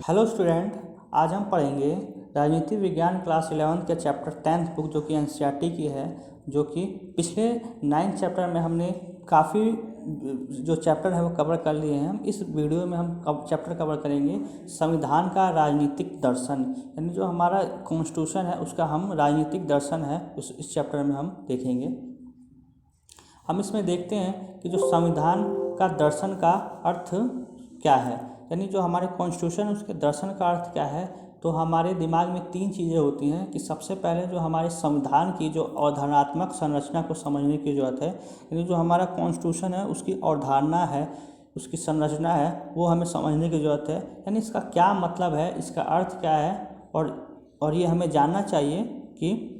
Hello student. आज हम पढ़ेंगे राजनीति विज्ञान क्लास 11 के चैप्टर 10th बुक जो कि एनसीईआरटी की है। जो कि पिछले 9 चैप्टर में हमने काफ़ी जो चैप्टर है वो कवर कर लिए हैं। हम इस वीडियो में हम चैप्टर कवर करेंगे संविधान का राजनीतिक दर्शन, यानी जो हमारा कॉन्स्टिट्यूशन है उसका हम राजनीतिक दर्शन है इस चैप्टर में हम देखेंगे। हम इसमें देखते हैं कि जो संविधान का दर्शन का अर्थ क्या है, यानी जो हमारे कॉन्स्टिट्यूशन उसके दर्शन का अर्थ क्या है। तो हमारे दिमाग में 3 चीज़ें होती हैं कि सबसे पहले जो हमारे संविधान की जो अवधारणात्मक संरचना को समझने की ज़रूरत है, यानी जो हमारा कॉन्स्टिट्यूशन है उसकी अवधारणा है, उसकी संरचना है, वो हमें समझने की ज़रूरत है। यानी इसका क्या मतलब है, इसका अर्थ क्या है, और ये हमें जानना चाहिए कि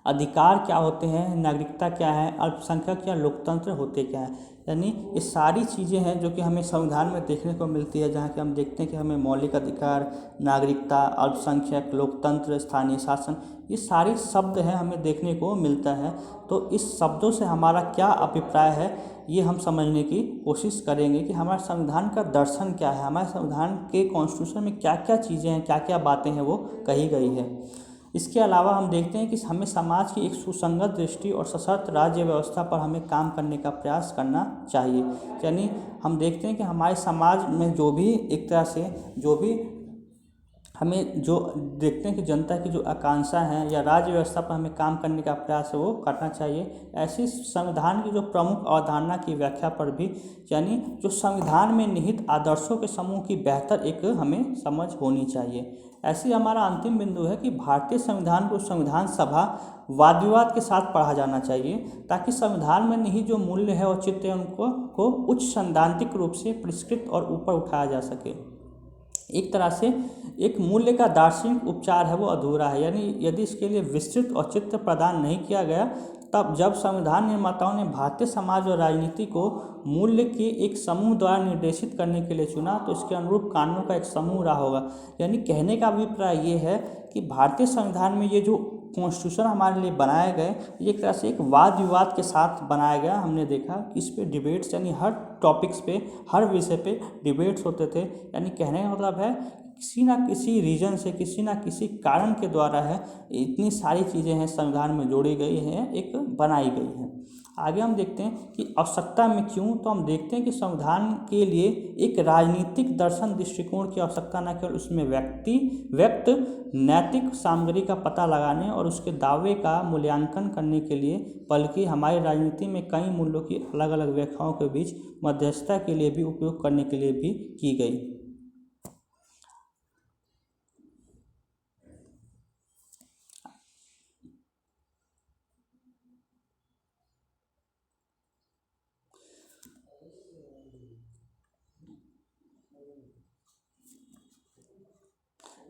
अधिकार क्या होते हैं, नागरिकता क्या है, अल्पसंख्यक या लोकतंत्र होते क्या है। यानी ये सारी चीज़ें हैं जो कि हमें संविधान में देखने को मिलती है, जहाँ कि हम देखते हैं कि हमें मौलिक अधिकार, नागरिकता, अल्पसंख्यक, लोकतंत्र, स्थानीय शासन, ये सारी शब्द हैं हमें देखने को मिलता है। तो इस शब्दों से हमारा क्या अभिप्राय है ये हम समझने की कोशिश करेंगे कि हमारे संविधान का दर्शन क्या है, हमारे संविधान के कॉन्स्टिट्यूशन में क्या क्या चीज़ें हैं, क्या क्या बातें हैं वो कही गई है। इसके अलावा हम देखते हैं कि हमें समाज की एक सुसंगत दृष्टि और सशक्त राज्य व्यवस्था पर हमें काम करने का प्रयास करना चाहिए। यानी हम देखते हैं कि हमारे समाज में जो भी एक तरह से जो भी हमें जो देखते हैं कि जनता की जो आकांक्षा है या राज्य व्यवस्था पर हमें काम करने का प्रयास है वो करना चाहिए। ऐसी संविधान की जो प्रमुख अवधारणा की व्याख्या पर भी, यानी जो संविधान में निहित आदर्शों के समूह की बेहतर एक हमें समझ होनी चाहिए। ऐसी हमारा अंतिम बिंदु है कि भारतीय संविधान को संविधान सभा वाद विवाद के साथ पढ़ा जाना चाहिए, ताकि संविधान में निहित जो मूल्य है और चित्त है उनको को उच्च सैद्धांतिक रूप से परिष्कृत और ऊपर उठाया जा सके। एक तरह से एक मूल्य का दार्शनिक उपचार है वो अधूरा है, यानी यदि इसके लिए विस्तृत औचित्य प्रदान नहीं किया गया, तब जब संविधान निर्माताओं ने भारतीय समाज और राजनीति को मूल्य के एक समूह द्वारा निर्देशित करने के लिए चुना, तो इसके अनुरूप कानूनों का एक समूह रहा होगा। यानी कहने का अभिप्राय ये है कि भारतीय संविधान में ये जो कॉन्स्टिट्यूशन हमारे लिए बनाए गए, ये एक तरह से एक वाद विवाद के साथ बनाया गया। हमने देखा कि इस पे डिबेट्स, यानी हर टॉपिक्स पे, हर विषय पे डिबेट्स होते थे। यानी कहने का मतलब है किसी ना किसी रीजन से, किसी ना किसी कारण के द्वारा है इतनी सारी चीज़ें हैं संविधान में जोड़ी गई हैं, एक बनाई गई हैं। आगे हम देखते हैं कि आवश्यकता में क्यों, तो हम देखते हैं कि संविधान के लिए एक राजनीतिक दर्शन दृष्टिकोण की आवश्यकता न केवल उसमें व्यक्त नैतिक सामग्री का पता लगाने और उसके दावे का मूल्यांकन करने के लिए, बल्कि हमारी राजनीति में कई मूल्यों की अलग अलग व्याख्याओं के बीच मध्यस्थता के लिए भी उपयोग करने के लिए भी की गई।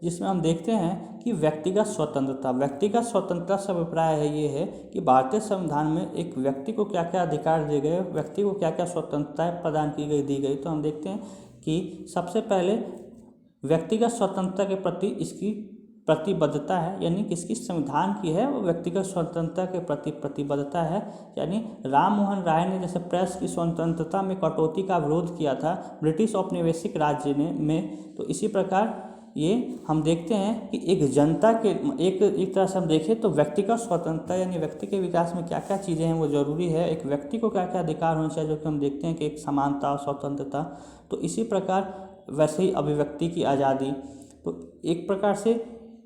जिसमें हम देखते हैं कि व्यक्तिगत स्वतंत्रता से अभिप्राय है ये है कि भारतीय संविधान में एक व्यक्ति को क्या क्या अधिकार दिए गए, व्यक्ति को क्या क्या स्वतंत्रताएं प्रदान की गई दी गई। तो हम देखते हैं कि सबसे पहले व्यक्तिगत स्वतंत्रता के प्रति इसकी प्रतिबद्धता है, यानी किसकी संविधान की है वो व्यक्तिगत स्वतंत्रता के प्रति प्रतिबद्धता है। यानी राम मोहन राय ने जैसे प्रेस की स्वतंत्रता में कटौती का विरोध किया था ब्रिटिश औपनिवेशिक राज्य में, तो इसी प्रकार ये हम देखते हैं कि एक जनता के एक तरह से हम देखें तो व्यक्तिगत स्वतंत्रता, यानी व्यक्ति के विकास में क्या क्या चीज़ें हैं वो ज़रूरी है, एक व्यक्ति को क्या क्या अधिकार होने चाहिए, जो कि हम देखते हैं कि एक समानता, स्वतंत्रता। तो इसी प्रकार वैसे ही अभिव्यक्ति की आज़ादी, तो एक प्रकार से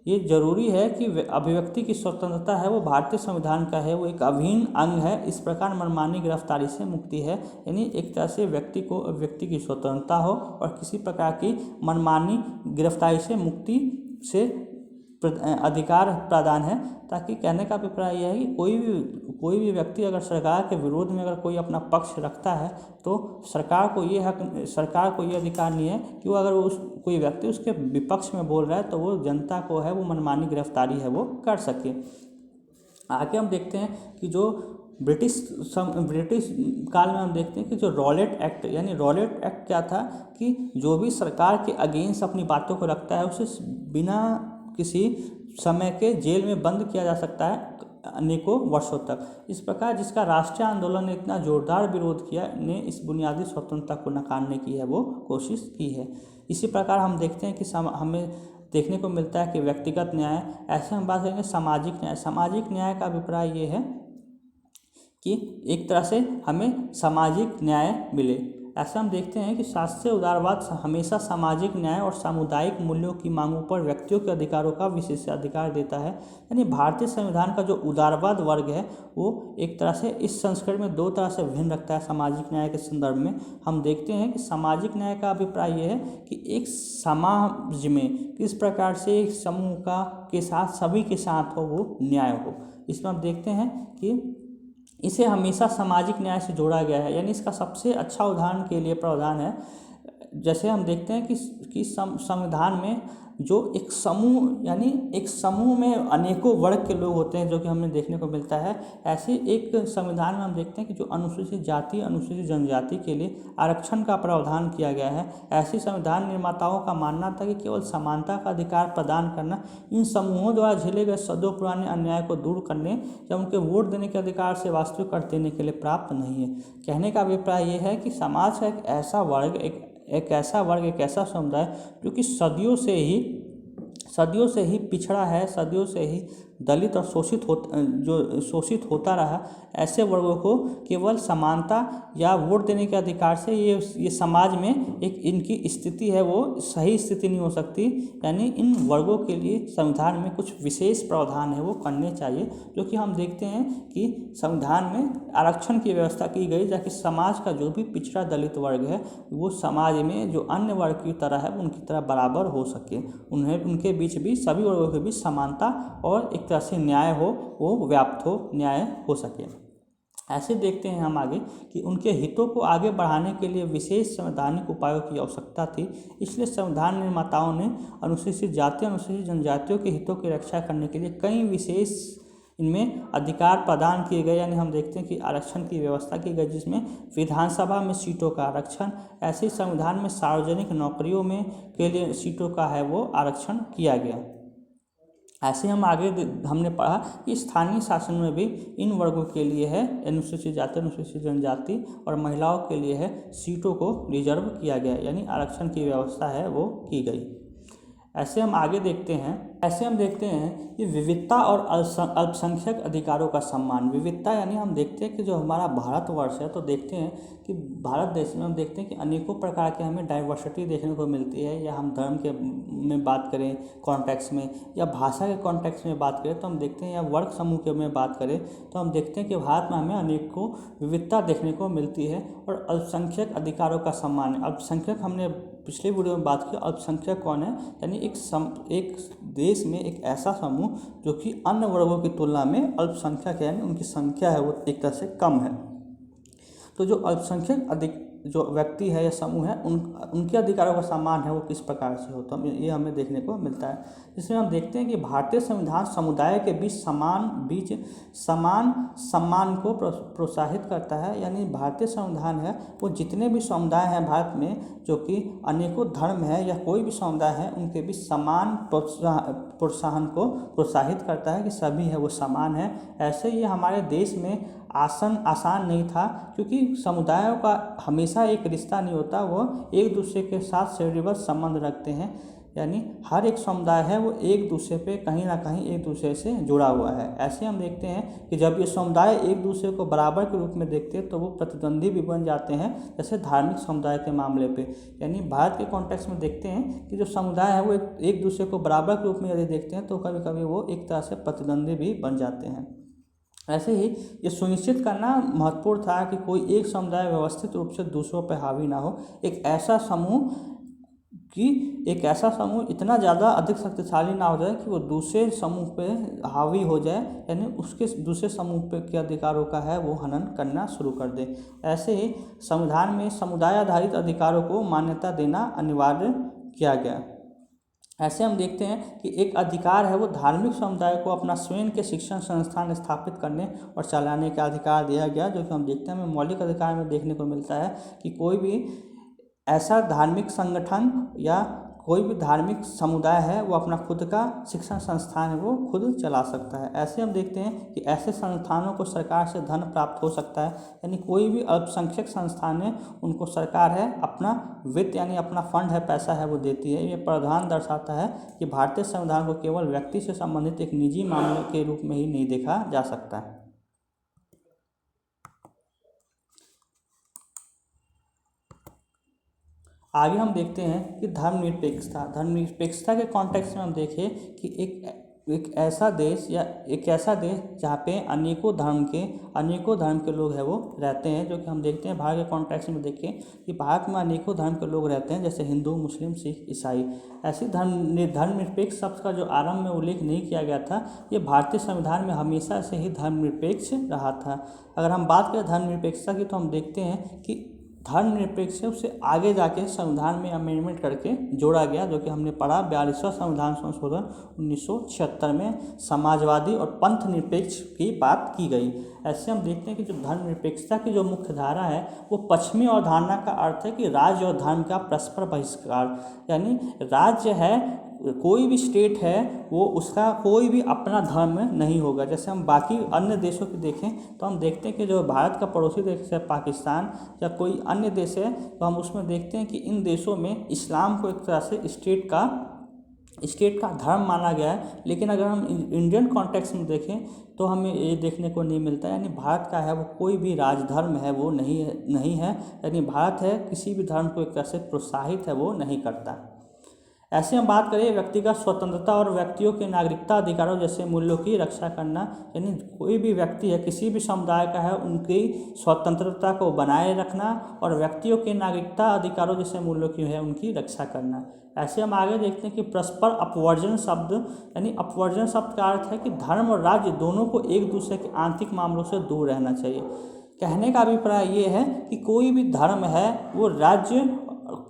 ये जरूरी है कि अभिव्यक्ति की स्वतंत्रता है वो भारतीय संविधान का है, वो एक अभिन्न अंग है। इस प्रकार मनमानी गिरफ्तारी से मुक्ति है, यानी एक तरह से व्यक्ति की स्वतंत्रता हो और किसी प्रकार की मनमानी गिरफ्तारी से मुक्ति से अधिकार प्रदान है। ताकि कहने का अभिप्राय यह है कि कोई भी व्यक्ति अगर सरकार के विरोध में अगर कोई अपना पक्ष रखता है, तो सरकार को ये अधिकार नहीं है कि वो अगर कोई व्यक्ति उसके विपक्ष में बोल रहा है तो वो जनता को है वो मनमानी गिरफ्तारी है वो कर सके। आगे हम देखते हैं कि जो ब्रिटिश काल में हम देखते हैं कि जो रॉलेट एक्ट, यानी रॉलेट एक्ट क्या था कि जो भी सरकार के अगेंस्ट अपनी बातों को रखता है उसे बिना किसी समय के जेल में बंद किया जा सकता है, अनेकों वर्षों तक। इस प्रकार जिसका राष्ट्रीय आंदोलन ने इतना जोरदार विरोध किया ने इस बुनियादी स्वतंत्रता को नकारने की है वो कोशिश की है। इसी प्रकार हम देखते हैं कि हमें देखने को मिलता है कि व्यक्तिगत न्याय, ऐसे हम बात करेंगे सामाजिक न्याय। सामाजिक न्याय का अभिप्राय ये है कि एक तरह से हमें सामाजिक न्याय मिले। ऐसा हम देखते हैं कि शास्त्रीय उदारवाद हमेशा सामाजिक न्याय और सामुदायिक मूल्यों की मांगों पर व्यक्तियों के अधिकारों का विशेषाधिकार देता है। यानी भारतीय संविधान का जो उदारवाद वर्ग है वो एक तरह से इस संस्करण में दो तरह से भिन्न रखता है। सामाजिक न्याय के संदर्भ में हम देखते हैं कि सामाजिक न्याय का अभिप्राय ये है कि एक समाज में किस प्रकार से एक समूह का के साथ सभी के साथ हो वो न्याय हो। इसमें हम देखते हैं कि इसे हमेशा सामाजिक न्याय से जोड़ा गया है। यानी इसका सबसे अच्छा उदाहरण के लिए प्रावधान है, जैसे हम देखते हैं कि संविधान में जो एक समूह, यानी एक समूह में अनेकों वर्ग के लोग होते हैं जो कि हमें देखने को मिलता है। ऐसे एक संविधान में हम देखते हैं कि जो अनुसूचित जाति अनुसूचित जनजाति के लिए आरक्षण का प्रावधान किया गया है। ऐसे संविधान निर्माताओं का मानना था कि केवल समानता का अधिकार प्रदान करना इन समूहों द्वारा झेले गए सदियों पुराने अन्याय को दूर करने या उनके वोट देने के अधिकार से वास्तविक अर्थ देने के लिए प्राप्त नहीं है। कहने का अभिप्राय यह है कि समाज का एक ऐसा वर्ग, एक ऐसा समुदाय जो कि सदियों से ही पिछड़ा है, सदियों से ही दलित और शोषित होता रहा, ऐसे वर्गों को केवल समानता या वोट देने के अधिकार से ये समाज में एक इनकी स्थिति है वो सही स्थिति नहीं हो सकती। यानी इन वर्गों के लिए संविधान में कुछ विशेष प्रावधान है वो करने चाहिए, जो कि हम देखते हैं कि संविधान में आरक्षण की व्यवस्था की गई ताकि समाज का जो भी पिछड़ा दलित वर्ग है वो समाज में जो अन्य वर्ग की तरह है उनकी तरह बराबर हो सके, उनके बीच भी सभी वर्गों के बीच समानता और एक तरह से न्याय हो वो व्याप्त हो, न्याय हो सके। ऐसे देखते हैं हम आगे कि उनके हितों को आगे बढ़ाने के लिए विशेष संवैधानिक उपायों की आवश्यकता थी। इसलिए संविधान निर्माताओं ने अनुसूचित जाति अनुसूचित जनजातियों के हितों की रक्षा करने के लिए कई विशेष इनमें अधिकार प्रदान किए गए। यानी हम देखते हैं कि आरक्षण की व्यवस्था की गई, जिसमें विधानसभा में सीटों का आरक्षण, ऐसे संविधान में सार्वजनिक नौकरियों में के लिए सीटों का है वो आरक्षण किया गया। ऐसे हम आगे हमने पढ़ा कि स्थानीय शासन में भी इन वर्गों के लिए है अनुसूचित जाति अनुसूचित जनजाति और महिलाओं के लिए है सीटों को रिजर्व किया गया, यानी आरक्षण की व्यवस्था है वो की गई। ऐसे हम आगे देखते हैं कि विविधता और अल्पसंख्यक अधिकारों का सम्मान। विविधता यानी हम देखते हैं कि जो हमारा भारतवर्ष है तो देखते हैं कि भारत देश में हम देखते हैं कि अनेकों प्रकार के हमें डाइवर्सिटी देखने को मिलती है। या हम धर्म के में बात करें कॉन्टेक्स्ट में, या भाषा के कॉन्टेक्स्ट में बात करें तो हम देखते हैं, या वर्ग समूह के में बात करें तो हम देखते हैं कि भारत में हमें अनेकों विविधता देखने को मिलती है। और अल्पसंख्यक अधिकारों का सम्मान। अल्पसंख्यक हमने पिछले वीडियो में बात की, अल्पसंख्यक कौन है, यानी एक देश में एक ऐसा समूह जो कि अन्य वर्गों की तुलना में अल्पसंख्यक है, यानी उनकी संख्या है वो एक तरह से कम है। तो जो अल्पसंख्यक जो व्यक्ति है या समूह है उनके अधिकारों का सम्मान है वो किस प्रकार से होता है ये हमें देखने को मिलता है। जिसमें हम देखते हैं कि भारतीय संविधान समुदाय के बीच समान सम्मान को प्रोत्साहित करता है। यानी भारतीय संविधान है वो जितने भी समुदाय हैं भारत में, जो कि अनेकों धर्म है या कोई भी समुदाय है, उनके बीच समान प्रोत्साहन को प्रोत्साहित करता है कि सभी है वो समान है। ऐसे ही हमारे देश में आसान नहीं था, क्योंकि समुदायों का हमेशा एक रिश्ता नहीं होता, वो एक दूसरे के साथ श्रेणीबद्ध संबंध रखते हैं। यानी हर एक समुदाय है वो एक दूसरे पे कहीं ना कहीं एक दूसरे से जुड़ा हुआ है। ऐसे हम देखते हैं कि जब ये समुदाय एक दूसरे को बराबर के रूप में देखते हैं तो वो प्रतिद्वंदी भी बन जाते हैं, जैसे धार्मिक समुदाय के मामले पे। यानी भारत के कॉन्टेक्स्ट में देखते हैं कि जो समुदाय है वो एक दूसरे को बराबर के रूप में यदि देखते हैं तो कभी कभी वो एक तरह से प्रतिद्वंदी भी बन जाते हैं। ऐसे ही ये सुनिश्चित करना महत्वपूर्ण था कि कोई एक समुदाय व्यवस्थित रूप से दूसरों पर हावी ना हो। एक ऐसा समूह इतना ज़्यादा अधिक शक्तिशाली ना हो जाए कि वो दूसरे समूह पे हावी हो जाए, यानी उसके दूसरे समूह पे के अधिकारों का है वो हनन करना शुरू कर दे। ऐसे ही संविधान में समुदाय आधारित अधिकारों को मान्यता देना अनिवार्य किया गया। ऐसे हम देखते हैं कि एक अधिकार है वो धार्मिक समुदाय को अपना स्वयं के शिक्षण संस्थान स्थापित करने और चलाने का अधिकार दिया गया, जो कि हम देखते हैं हमें मौलिक अधिकार में देखने को मिलता है कि कोई भी ऐसा धार्मिक संगठन या कोई भी धार्मिक समुदाय है वो अपना खुद का शिक्षण संस्थान है वो खुद चला सकता है। ऐसे हम देखते हैं कि ऐसे संस्थानों को सरकार से धन प्राप्त हो सकता है, यानी कोई भी अल्पसंख्यक संस्थान है उनको सरकार है अपना वित्त यानी अपना फंड है, पैसा है वो देती है। ये प्रावधान दर्शाता है कि भारतीय संविधान को केवल व्यक्ति से संबंधित एक निजी मामले के रूप में ही नहीं देखा जा सकता है। आगे हम देखते हैं कि धर्मनिरपेक्षता के कॉन्टेक्स्ट में हम देखें कि एक ऐसा देश जहाँ पे अनेकों धर्म के लोग हैं वो रहते हैं, जो कि हम देखते हैं भारत के कॉन्टेक्स्ट में देखें कि भारत में अनेकों धर्म के लोग रहते हैं, जैसे हिंदू, मुस्लिम, सिख, ईसाई। ऐसी धर्मनिरपेक्ष शब्द का जो आरंभ में उल्लेख नहीं किया गया था, ये भारतीय संविधान में हमेशा से ही धर्मनिरपेक्ष रहा था। अगर हम बात करें धर्मनिरपेक्षता की तो हम देखते हैं कि धर्मनिरपेक्ष से आगे जाके संविधान में अमेंडमेंट करके जोड़ा गया, जो कि हमने पढ़ा 42वां संविधान संशोधन 1976 में समाजवादी और पंथ निरपेक्ष की बात की गई। ऐसे हम देखते हैं कि जो धर्मनिरपेक्षता की जो मुख्य धारा है वो पश्चिमी अवधारणा का अर्थ है कि राज्य और धर्म का परस्पर बहिष्कार, यानी राज्य है कोई भी स्टेट है वो उसका कोई भी अपना धर्म नहीं होगा। जैसे हम बाकी अन्य देशों की देखें तो हम देखते हैं कि जो भारत का पड़ोसी देश है पाकिस्तान या कोई अन्य देश है, तो हम उसमें देखते हैं कि इन देशों में इस्लाम को एक तरह से स्टेट का धर्म माना गया है। लेकिन अगर हम इंडियन कॉन्टेक्स्ट में देखें तो हमें ये देखने को नहीं मिलता है, यानी भारत का है वो कोई भी राजधर्म है वो नहीं है, यानी भारत है किसी भी धर्म को एक तरह से प्रोत्साहित है वो नहीं करता। ऐसे हम बात करें व्यक्तिगत स्वतंत्रता और व्यक्तियों के नागरिकता अधिकारों जैसे मूल्यों की रक्षा करना, यानी कोई भी व्यक्ति है किसी भी समुदाय का है उनकी स्वतंत्रता को बनाए रखना और व्यक्तियों के नागरिकता अधिकारों जैसे मूल्यों की है उनकी रक्षा करना। ऐसे हम आगे देखते हैं कि परस्पर अपवर्जन शब्द, यानी अपवर्जन शब्द का अर्थ है कि धर्म और राज्य दोनों को एक दूसरे के आंतरिक मामलों से दूर रहना चाहिए। कहने का अभिप्राय ये है कि कोई भी धर्म है वो राज्य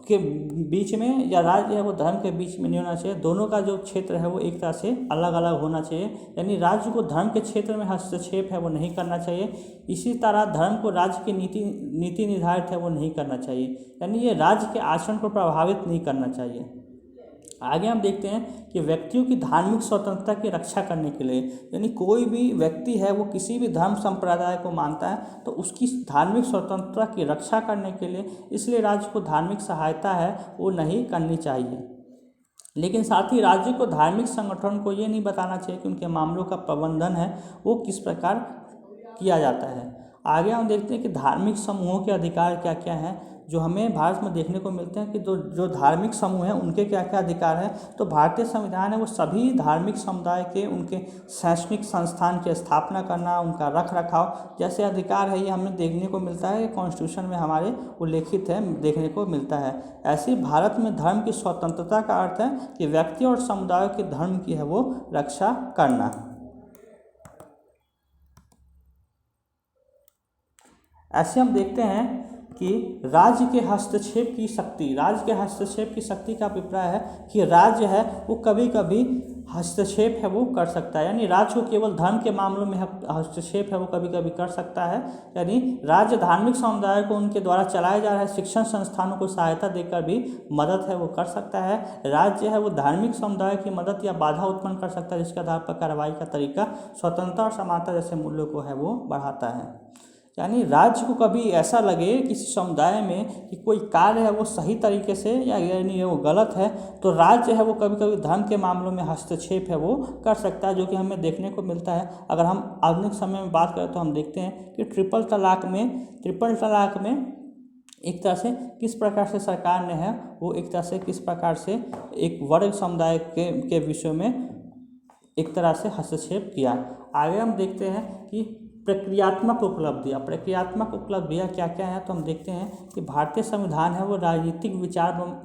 के बीच में या राज्य है वो धर्म के बीच में नहीं होना चाहिए, दोनों का जो क्षेत्र है वो एक तरह से अलग अलग होना चाहिए, यानी राज्य को धर्म के क्षेत्र में हस्तक्षेप है वो नहीं करना चाहिए। इसी तरह धर्म को राज्य की नीति निर्धारित है वो नहीं करना चाहिए, यानी ये राज्य के आचरण को प्रभावित नहीं करना चाहिए। आगे हम देखते हैं कि व्यक्तियों की धार्मिक स्वतंत्रता की रक्षा करने के लिए, यानी कोई भी व्यक्ति है वो किसी भी धर्म संप्रदाय को मानता है तो उसकी धार्मिक स्वतंत्रता की रक्षा करने के लिए इसलिए राज्य को धार्मिक सहायता है वो नहीं करनी चाहिए। लेकिन साथ ही राज्य को धार्मिक संगठन को ये नहीं बताना चाहिए कि उनके मामलों का प्रबंधन है वो किस प्रकार किया जाता है। आगे हम देखते हैं कि धार्मिक समूहों के अधिकार क्या क्या हैं, जो हमें भारत में देखने को मिलते हैं कि जो धार्मिक समूह हैं उनके क्या क्या अधिकार हैं। तो भारतीय संविधान है वो सभी धार्मिक समुदाय के उनके शैक्षणिक संस्थान की स्थापना करना, उनका रख रखाव जैसे अधिकार है ये हमें देखने को मिलता है, कॉन्स्टिट्यूशन में हमारे उल्लेखित है देखने को मिलता है। ऐसे भारत में धर्म की स्वतंत्रता का अर्थ है कि व्यक्ति और समुदाय के धर्म की है वो रक्षा करना। ऐसे हम देखते हैं कि राज्य के हस्तक्षेप की शक्ति का अभिप्राय है कि राज्य है वो कभी कभी हस्तक्षेप है वो कर सकता है, यानी राज्य को केवल धर्म के मामलों में हस्तक्षेप है वो कभी कभी कर सकता है, यानी राज्य धार्मिक समुदाय को उनके द्वारा चलाए जा रहे शिक्षण संस्थानों को सहायता देकर भी मदद है वो कर सकता है। राज्य है वो धार्मिक समुदाय की मदद या बाधा उत्पन्न कर सकता है जिसके आधार पर कार्रवाई का तरीका स्वतंत्रता और समानता जैसे मूल्यों को है वो बढ़ाता है। यानी राज्य को कभी ऐसा लगे किसी समुदाय में कि कोई कार्य है वो सही तरीके से या यानी वो गलत है तो राज्य है वो कभी कभी धर्म के मामलों में हस्तक्षेप है वो कर सकता है, जो कि हमें देखने को मिलता है। अगर हम आधुनिक समय में बात करें तो हम देखते हैं कि ट्रिपल तलाक में एक तरह से किस प्रकार से सरकार ने है वो एक तरह से किस प्रकार से एक वर्ग समुदाय के विषय में एक तरह से हस्तक्षेप किया। आगे हम देखते हैं कि प्रक्रियात्मक उपलब्धियाँ क्या क्या है, तो हम देखते हैं कि भारतीय संविधान है वो राजनीतिक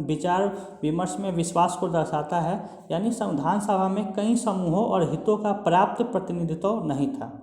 विचार विमर्श में विश्वास को दर्शाता है, यानी संविधान सभा में कई समूहों और हितों का पर्याप्त प्रतिनिधित्व नहीं था।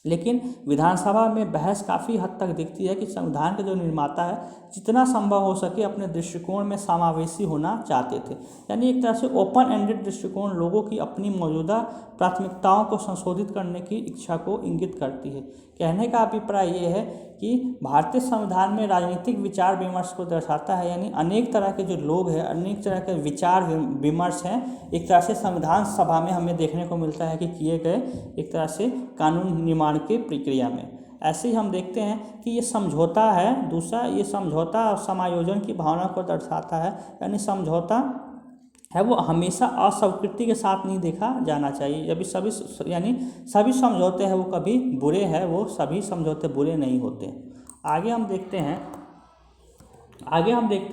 लेकिन विधानसभा में बहस काफ़ी हद तक दिखती है कि संविधान के जो निर्माता है जितना संभव हो सके अपने दृष्टिकोण में समावेशी होना चाहते थे, यानी एक तरह से ओपन एंडेड दृष्टिकोण लोगों की अपनी मौजूदा प्राथमिकताओं को संशोधित करने की इच्छा को इंगित करती है। कहने का अभिप्राय ये है कि भारतीय संविधान में राजनीतिक विचार विमर्श को दर्शाता है, यानी अनेक तरह के जो लोग हैं, अनेक तरह के विचार विमर्श हैं एक तरह से संविधान सभा में हमें देखने को मिलता है कि किए गए एक तरह से कानून निर्माण की प्रक्रिया में। ऐसे ही हम देखते हैं कि ये समझौता है, दूसरा ये समझौता और समायोजन की भावना को दर्शाता है, यानी समझौता है वो हमेशा अस्वीकृति के साथ नहीं देखा जाना चाहिए। अभी सभी समझौते हैं वो कभी बुरे हैं, वो सभी समझौते बुरे नहीं होते। आगे हम देखते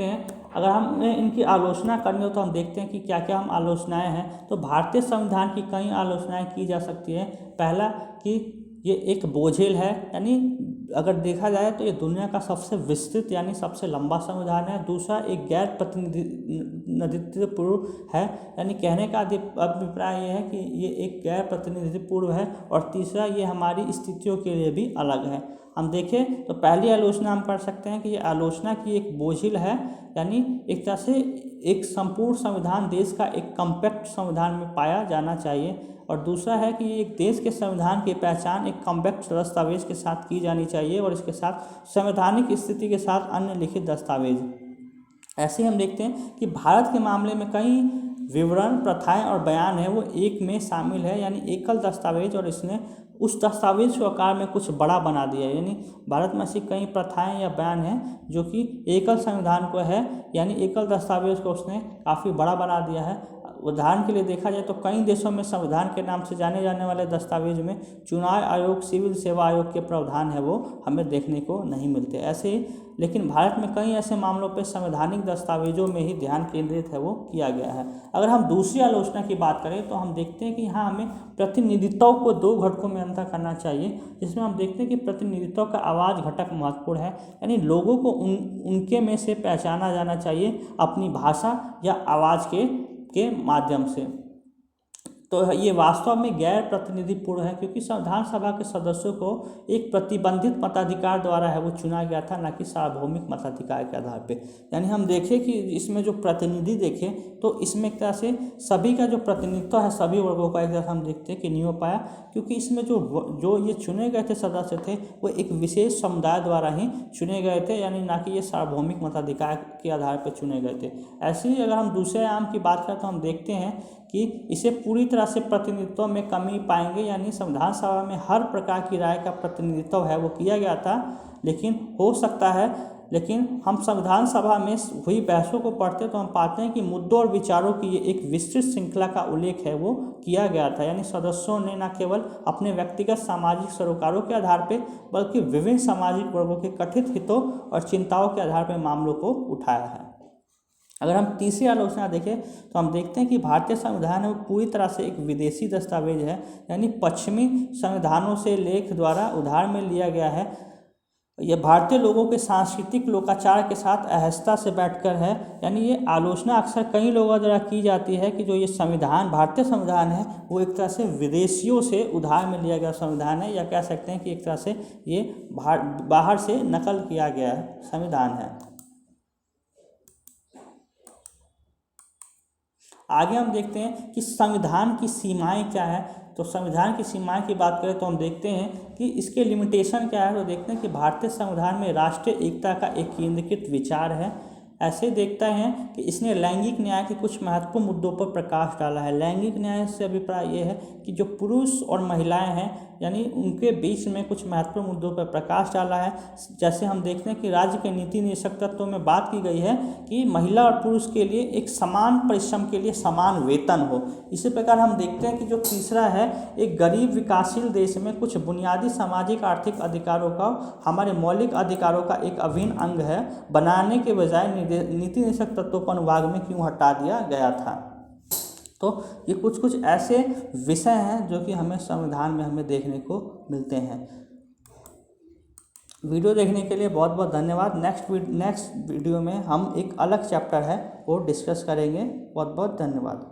हैं अगर हमें इनकी आलोचना करनी हो तो हम देखते हैं कि क्या क्या हम आलोचनाएं हैं। तो भारतीय संविधान की कई आलोचनाएं की जा सकती हैं। पहला कि ये एक बोझिल है, यानी अगर देखा जाए तो ये दुनिया का सबसे विस्तृत यानी सबसे लंबा संविधान है। दूसरा एक गैर प्रतिनिधित्वपूर्ण है, यानी कहने का अभिप्राय ये है कि ये एक गैर प्रतिनिधित्वपूर्ण है। और तीसरा ये हमारी स्थितियों के लिए भी अलग है। हम देखें तो पहली आलोचना हम कर सकते हैं कि ये आलोचना की एक बोझिल है, यानी एक तरह से एक संपूर्ण संविधान देश का एक कम्पैक्ट संविधान में पाया जाना चाहिए। और दूसरा है कि एक देश के संविधान की पहचान एक कॉम्पैक्ट दस्तावेज के साथ की जानी चाहिए और इसके साथ संवैधानिक स्थिति के साथ अन्य लिखित दस्तावेज। ऐसे हम देखते हैं कि भारत के मामले में कई विवरण, प्रथाएं और बयान है वो एक में शामिल है, यानी एकल दस्तावेज, और इसने उस दस्तावेज को आकार में कुछ बड़ा बना दिया है। यानी भारत में ऐसी कई प्रथाएं या बयान हैं जो कि एकल संविधान को है, यानी एकल दस्तावेज को उसने काफ़ी बड़ा बना दिया है। उदाहरण के लिए देखा जाए तो कई देशों में संविधान के नाम से जाने जाने वाले दस्तावेज में चुनाव आयोग, सिविल सेवा आयोग के प्रावधान है वो हमें देखने को नहीं मिलते। ऐसे ही लेकिन भारत में कई ऐसे मामलों पर संवैधानिक दस्तावेजों में ही ध्यान केंद्रित है वो किया गया है। अगर हम दूसरी आलोचना की बात करें तो हम देखते हैं कि यहाँ हमें प्रतिनिधित्व को दो घटकों में अंतर करना चाहिए, जिसमें हम देखते हैं कि प्रतिनिधित्व का आवाज़ घटक महत्वपूर्ण है, यानी लोगों को उनके में से पहचाना जाना चाहिए अपनी भाषा या आवाज़ के माध्यम से। तो ये वास्तव में गैर प्रतिनिधिपूर्ण है, क्योंकि संविधान सभा के सदस्यों को एक प्रतिबंधित मताधिकार द्वारा है वो चुना गया था, न कि सार्वभौमिक मताधिकार के आधार पे। यानी हम देखें कि इसमें जो प्रतिनिधि देखें तो इसमें एक तरह से सभी का जो प्रतिनिधित्व है सभी वर्गों का एक तरह हम देखते हैं कि नहीं हो पाया, क्योंकि इसमें जो ये चुने गए थे सदस्य थे वो एक विशेष समुदाय द्वारा ही चुने गए थे, यानी ना कि ये सार्वभौमिक मताधिकार के आधार पर चुने गए थे। ऐसे ही अगर हम दूसरे आयाम की बात करें तो हम देखते हैं कि इसे पूरी तरह से प्रतिनिधित्व में कमी पाएंगे, यानी संविधान सभा में हर प्रकार की राय का प्रतिनिधित्व है वो किया गया था, लेकिन हो सकता है, लेकिन हम संविधान सभा में हुई बहसों को पढ़ते तो हम पाते हैं कि मुद्दों और विचारों की एक विस्तृत श्रृंखला का उल्लेख है वो किया गया था, यानी सदस्यों ने न केवल अपने व्यक्तिगत सामाजिक सरोकारों के आधार पर बल्कि विभिन्न सामाजिक वर्गों के कथित हितों और चिंताओं के आधार पर मामलों को उठाया है। अगर हम तीसरी आलोचना देखें तो हम देखते हैं कि भारतीय संविधान वो पूरी तरह से एक विदेशी दस्तावेज है, यानी पश्चिमी संविधानों से लेख द्वारा उधार में लिया गया है। यह भारतीय लोगों के सांस्कृतिक लोकाचार के साथ अहजता से बैठकर है, यानी ये आलोचना अक्सर कई लोगों द्वारा की जाती है कि जो ये संविधान भारतीय संविधान है वो एक तरह से विदेशियों से उधार में लिया गया संविधान है, या कह सकते हैं कि एक तरह से ये बाहर से नकल किया गया संविधान है। आगे हम देखते हैं कि संविधान की सीमाएं क्या है। तो संविधान की सीमाएं की बात करें तो हम देखते हैं कि इसके लिमिटेशन क्या है। तो देखते हैं कि भारतीय संविधान में राष्ट्रीय एकता का एक केंद्रीकृत विचार है। ऐसे देखते हैं कि इसने लैंगिक न्याय के कुछ महत्वपूर्ण मुद्दों पर प्रकाश डाला है। लैंगिक न्याय से अभिप्राय ये है कि जो पुरुष और महिलाएं हैं यानी उनके बीच में कुछ महत्वपूर्ण मुद्दों पर प्रकाश डाला है। जैसे हम देखते हैं कि राज्य के नीति निदेशक तत्वों में बात की गई है कि महिला और पुरुष के लिए एक समान परिश्रम के लिए समान वेतन हो। इसी प्रकार हम देखते हैं कि जो तीसरा है, एक गरीब विकासशील देश में कुछ बुनियादी सामाजिक आर्थिक अधिकारों का हमारे मौलिक अधिकारों का एक अभिन्न अंग है, बनाने के बजाय नीति निदेशक तत्वों को अनुभाग में क्यों हटा दिया गया था। तो ये कुछ ऐसे विषय हैं जो कि हमें संविधान में हमें देखने को मिलते हैं। वीडियो देखने के लिए बहुत बहुत धन्यवाद। नेक्स्ट वीडियो में हम एक अलग चैप्टर है वो डिस्कस करेंगे। बहुत बहुत धन्यवाद।